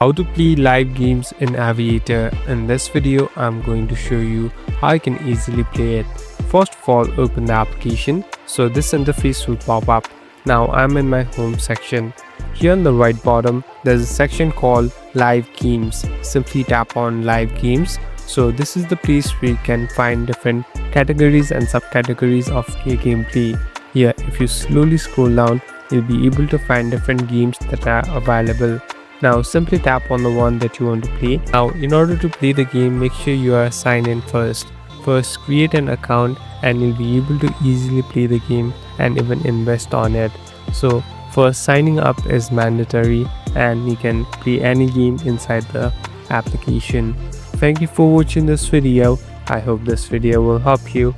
How to play live games in Aviator. In this video, I'm going to show you how you can easily play it. First of all, open the application. So this interface will pop up. Now I'm in my home section. Here on the right bottom, there's a section called Live Games. Simply tap on Live Games. So this is the place where you can find different categories and subcategories of your gameplay. Here, if you slowly scroll down, you'll be able to find different games that are available. Now simply tap on the one that you want to play. Now in order to play the game, make sure you are signed in first. First create an account and you'll be able to easily play the game and even invest on it. So first, signing up is mandatory and you can play any game inside the application. Thank you for watching this video. I hope this video will help you.